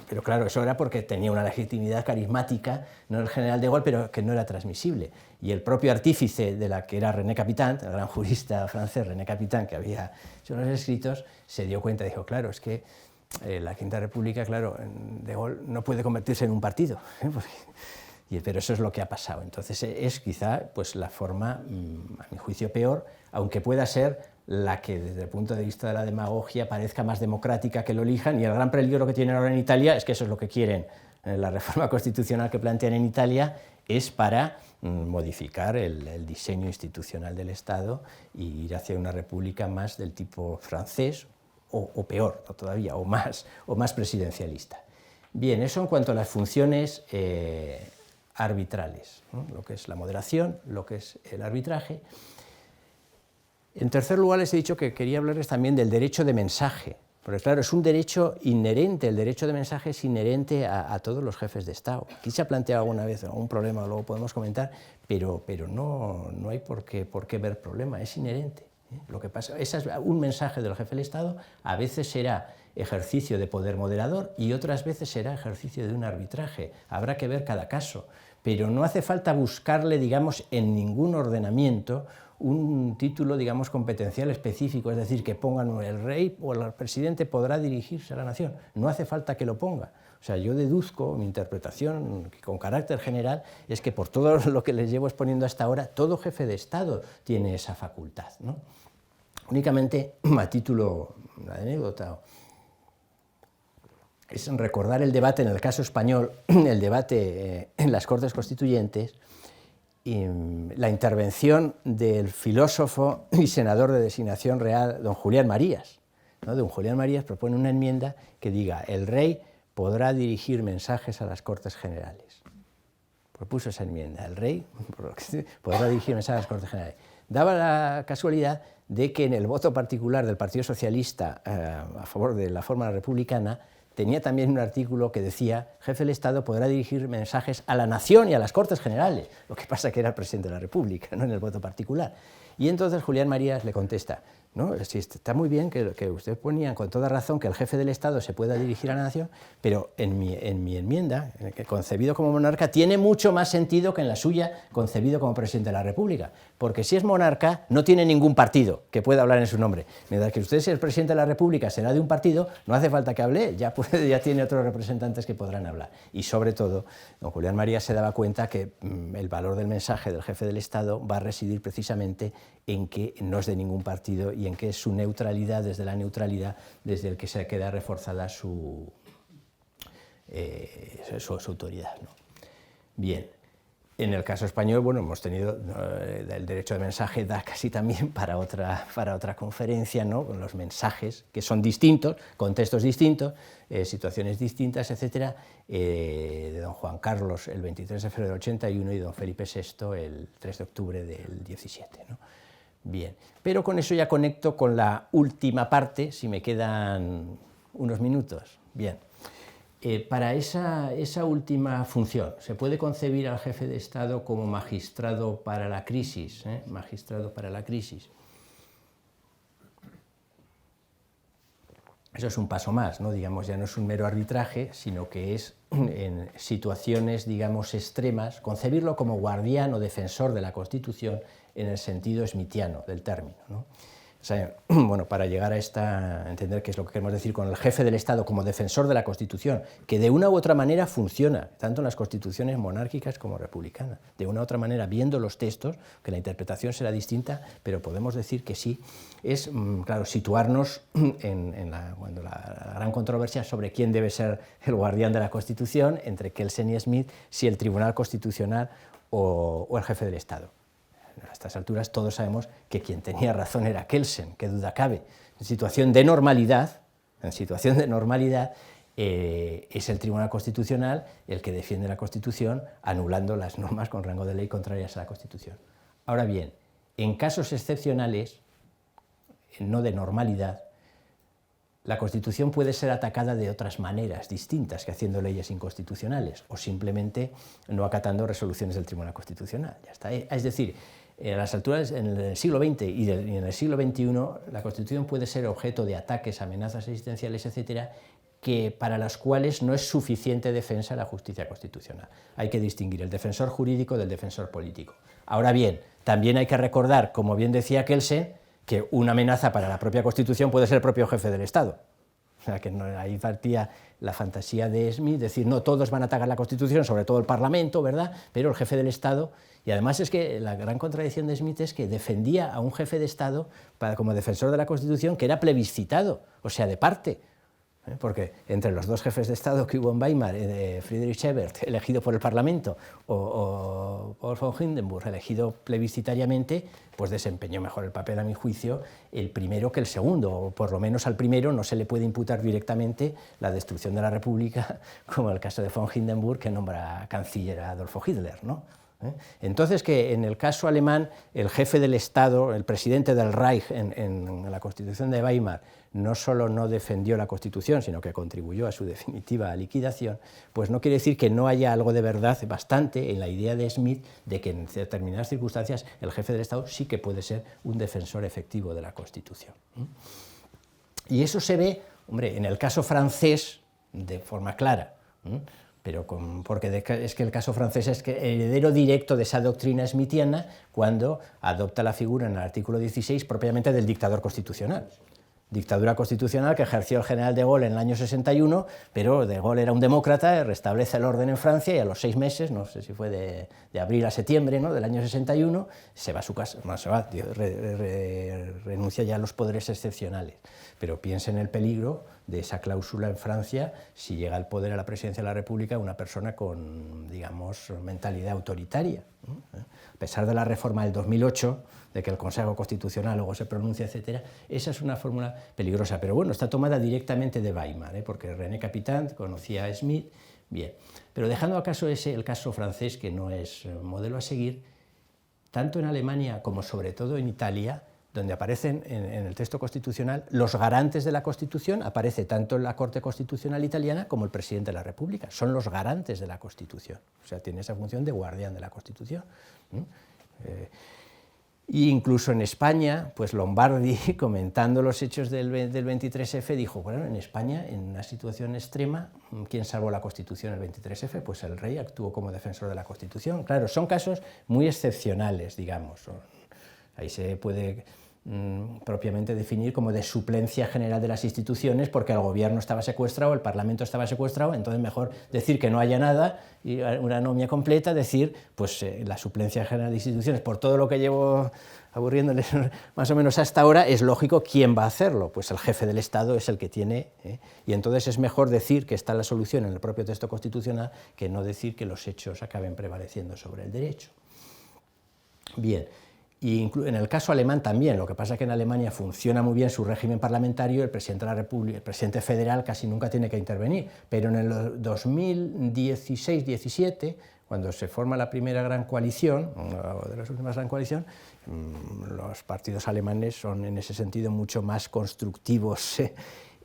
Pero claro, eso era porque tenía una legitimidad carismática, no el general de Gaulle, pero que no era transmisible. Y el propio artífice de la que era René Capitant, el gran jurista francés René Capitant, que había hecho los escritos, se dio cuenta y dijo, claro, es que la Quinta República, claro, de Gaulle no puede convertirse en un partido, pero eso es lo que ha pasado. Entonces es quizá pues, la forma, a mi juicio, peor, aunque pueda ser la que desde el punto de vista de la demagogia parezca más democrática que lo elijan, y el gran peligro que tienen ahora en Italia es que eso es lo que quieren. La reforma constitucional que plantean en Italia es para modificar el diseño institucional del Estado e ir hacia una república más del tipo francés, o peor todavía, o más presidencialista. Bien, eso en cuanto a las funciones arbitrales, ¿no? Lo que es la moderación, lo que es el arbitraje. En tercer lugar, les he dicho que quería hablarles también del derecho de mensaje, porque claro, es un derecho inherente, el derecho de mensaje es inherente a todos los jefes de Estado. Aquí se ha planteado alguna vez algún problema, luego podemos comentar, pero no hay por qué ver problema, es inherente. Lo que pasa, es un mensaje del jefe del Estado, a veces será ejercicio de poder moderador y otras veces será ejercicio de un arbitraje. Habrá que ver cada caso, pero no hace falta buscarle, digamos, en ningún ordenamiento un título, digamos, competencial específico, es decir, que pongan el rey o el presidente podrá dirigirse a la nación. No hace falta que lo ponga. O sea, yo deduzco, mi interpretación con carácter general, es que por todo lo que les llevo exponiendo hasta ahora, todo jefe de Estado tiene esa facultad, ¿no? Únicamente, a título de anécdota, es recordar el debate en el caso español, el debate en las Cortes Constituyentes, y la intervención del filósofo y senador de designación real, don Julián Marías, ¿no? Don Julián Marías propone una enmienda que diga, el rey podrá dirigir mensajes a las Cortes Generales. Propuso esa enmienda, el rey podrá dirigir mensajes a las Cortes Generales. Daba la casualidad de que en el voto particular del Partido Socialista a favor de la forma republicana tenía también un artículo que decía, jefe del Estado podrá dirigir mensajes a la nación y a las Cortes Generales, lo que pasa que era el presidente de la República, no en el voto particular. Y entonces Julián Marías le contesta, ¿no? Sí, está muy bien que usted ponía con toda razón que el jefe del Estado se pueda dirigir a la nación, pero en mi enmienda, concebido como monarca, tiene mucho más sentido que en la suya, concebido como presidente de la República, porque si es monarca no tiene ningún partido que pueda hablar en su nombre, mientras que usted, si es presidente de la República, será de un partido, no hace falta que hable, ya tiene otros representantes que podrán hablar. Y sobre todo, don Julián Marías se daba cuenta que el valor del mensaje del jefe del Estado va a residir precisamente en que no es de ningún partido y en que es su neutralidad, desde la neutralidad, desde el que se queda reforzada su autoridad, ¿no? Bien, en el caso español, bueno, hemos tenido el derecho de mensaje, da casi también para otra conferencia, ¿no? Con los mensajes que son distintos, contextos distintos, situaciones distintas, etcétera, de don Juan Carlos el 23 de febrero del 81 y don Felipe VI el 3 de octubre del 17, ¿no? Bien, pero con eso ya conecto con la última parte, si me quedan unos minutos. Bien, para esa última función, ¿se puede concebir al jefe de Estado como magistrado para la crisis? Magistrado para la crisis. Eso es un paso más, ¿no? Digamos, ya no es un mero arbitraje, sino que es en situaciones, digamos, extremas, concebirlo como guardián o defensor de la Constitución en el sentido smithiano del término, ¿no? O sea, bueno, para llegar a entender qué es lo que queremos decir con el jefe del Estado como defensor de la Constitución, que de una u otra manera funciona, tanto en las constituciones monárquicas como republicanas, de una u otra manera, viendo los textos, que la interpretación será distinta, pero podemos decir que sí, es, claro, situarnos cuando la gran controversia sobre quién debe ser el guardián de la Constitución, entre Kelsen y Smith, si el Tribunal Constitucional o el jefe del Estado. A estas alturas todos sabemos que quien tenía razón era Kelsen, qué duda cabe. En situación de normalidad, es el Tribunal Constitucional el que defiende la Constitución anulando las normas con rango de ley contrarias a la Constitución. Ahora bien, en casos excepcionales, no de normalidad, la Constitución puede ser atacada de otras maneras distintas que haciendo leyes inconstitucionales o simplemente no acatando resoluciones del Tribunal Constitucional. Ya está. Es decir, a las alturas, en el siglo XX y en el siglo XXI, la Constitución puede ser objeto de ataques, amenazas existenciales, etcétera, para las cuales no es suficiente defensa de la justicia constitucional. Hay que distinguir el defensor jurídico del defensor político. Ahora bien, también hay que recordar, como bien decía Kelsen, que una amenaza para la propia Constitución puede ser el propio jefe del Estado. O sea, que ahí partía la fantasía de Smith, decir, no, todos van a atacar la Constitución, sobre todo el Parlamento, ¿verdad?, pero el jefe del Estado. Y además es que la gran contradicción de Smith es que defendía a un jefe de Estado como defensor de la Constitución que era plebiscitado, o sea, de parte. Porque entre los dos jefes de Estado que hubo en Weimar, Friedrich Ebert, elegido por el Parlamento, o Paul von Hindenburg, elegido plebiscitariamente, pues desempeñó mejor el papel, a mi juicio, el primero que el segundo, o por lo menos al primero no se le puede imputar directamente la destrucción de la República, como el caso de von Hindenburg, que nombra canciller a Adolfo Hitler, ¿no? Entonces, que en el caso alemán, el jefe del Estado, el presidente del Reich en la Constitución de Weimar, no solo no defendió la Constitución, sino que contribuyó a su definitiva liquidación, pues no quiere decir que no haya algo de verdad bastante en la idea de Smith de que en determinadas circunstancias el jefe del Estado sí que puede ser un defensor efectivo de la Constitución. Y eso se ve, hombre, en el caso francés de forma clara, pero porque es que el caso francés es que heredero directo de esa doctrina smithiana cuando adopta la figura en el artículo 16 propiamente del dictador constitucional. Dictadura constitucional que ejerció el general de Gaulle en el año 61, pero de Gaulle era un demócrata, restablece el orden en Francia y a los 6 meses, no sé si fue de abril a septiembre, ¿no?, del año 61, se va a su casa, no se va, renuncia ya a los poderes excepcionales. Pero piensa en el peligro de esa cláusula en Francia si llega al poder, a la presidencia de la República, una persona con, digamos, mentalidad autoritaria. A pesar de la reforma del 2008, de que el Consejo Constitucional luego se pronuncia, etcétera, esa es una fórmula peligrosa, pero bueno, está tomada directamente de Weimar, porque René Capitant conocía a Smith, bien. Pero dejando acaso el caso francés, que no es modelo a seguir, tanto en Alemania como sobre todo en Italia, donde aparecen en el texto constitucional los garantes de la Constitución, aparece tanto en la Corte Constitucional italiana como el presidente de la República, son los garantes de la Constitución, o sea, tiene esa función de guardián de la Constitución. Y incluso en España, pues Lombardi, comentando los hechos del 23F, dijo, bueno, en España, en una situación extrema, ¿quién salvó la Constitución el 23F? Pues el rey actuó como defensor de la Constitución. Claro, son casos muy excepcionales, digamos. Ahí se puede propiamente definir como de suplencia general de las instituciones, porque el gobierno estaba secuestrado, el Parlamento estaba secuestrado, entonces mejor decir que no haya nada, y una anomia completa, decir, pues la suplencia general de instituciones, por todo lo que llevo aburriéndoles más o menos hasta ahora, es lógico, ¿quién va a hacerlo? Pues el jefe del Estado es el que tiene, y entonces es mejor decir que está la solución en el propio texto constitucional que no decir que los hechos acaben prevaleciendo sobre el derecho. Bien. Y en el caso alemán también, lo que pasa es que en Alemania funciona muy bien su régimen parlamentario, el presidente de la República, el presidente federal casi nunca tiene que intervenir, pero en el 2016-17, cuando se forma la primera gran coalición, una de las últimas gran coalición, los partidos alemanes son en ese sentido mucho más constructivos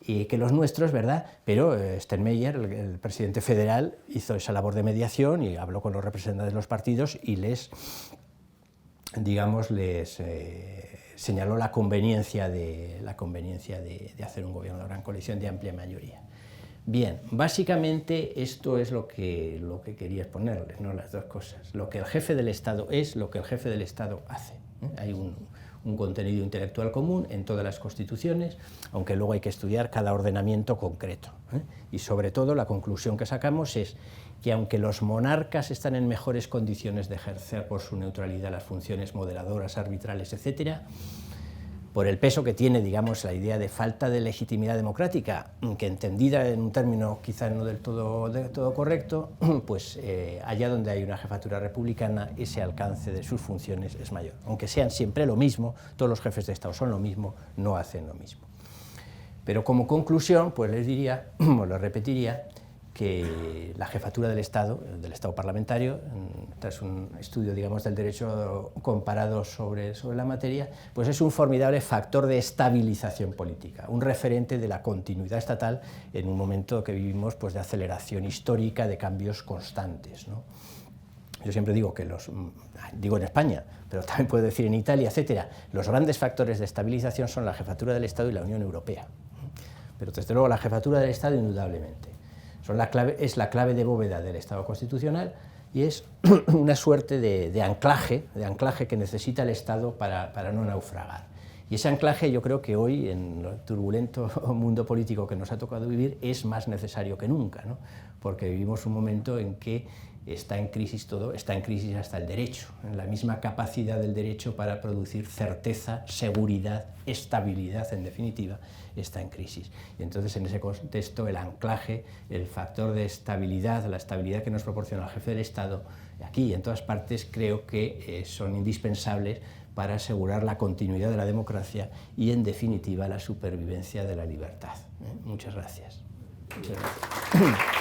que los nuestros, ¿verdad? Pero Steinmeier, el presidente federal, hizo esa labor de mediación y habló con los representantes de los partidos y les señaló la conveniencia de hacer un gobierno de gran coalición de amplia mayoría. Bien, básicamente esto es lo que quería exponerles, ¿no?, las dos cosas, lo que el jefe del Estado es, lo que el jefe del Estado hace. Hay un contenido intelectual común en todas las constituciones, aunque luego hay que estudiar cada ordenamiento concreto. Y sobre todo la conclusión que sacamos es que aunque los monarcas están en mejores condiciones de ejercer por su neutralidad las funciones moderadoras, arbitrales, etcétera, por el peso que tiene, digamos, la idea de falta de legitimidad democrática, que entendida en un término quizá no del todo correcto, pues allá donde hay una jefatura republicana, ese alcance de sus funciones es mayor. Aunque sean siempre lo mismo, todos los jefes de Estado son lo mismo, no hacen lo mismo. Pero como conclusión, pues les diría, o les repetiría, que la jefatura del Estado parlamentario, tras un estudio, digamos, del derecho comparado sobre la materia, pues es un formidable factor de estabilización política, un referente de la continuidad estatal en un momento que vivimos pues, de aceleración histórica, de cambios constantes, ¿no? Yo siempre digo que digo en España, pero también puedo decir en Italia, etcétera, los grandes factores de estabilización son la jefatura del Estado y la Unión Europea. Pero desde luego la jefatura del Estado indudablemente. Es la clave de bóveda del Estado constitucional y es una suerte de anclaje que necesita el Estado para no naufragar. Y ese anclaje yo creo que hoy, en el turbulento mundo político que nos ha tocado vivir, es más necesario que nunca, ¿no? Porque vivimos un momento en que está en crisis todo, está en crisis hasta el derecho, la misma capacidad del derecho para producir certeza, seguridad, estabilidad, en definitiva, está en crisis. Y entonces, en ese contexto, el anclaje, el factor de estabilidad, la estabilidad que nos proporciona el jefe del Estado, aquí y en todas partes, creo que son indispensables para asegurar la continuidad de la democracia y, en definitiva, la supervivencia de la libertad. Muchas gracias. Muchas gracias.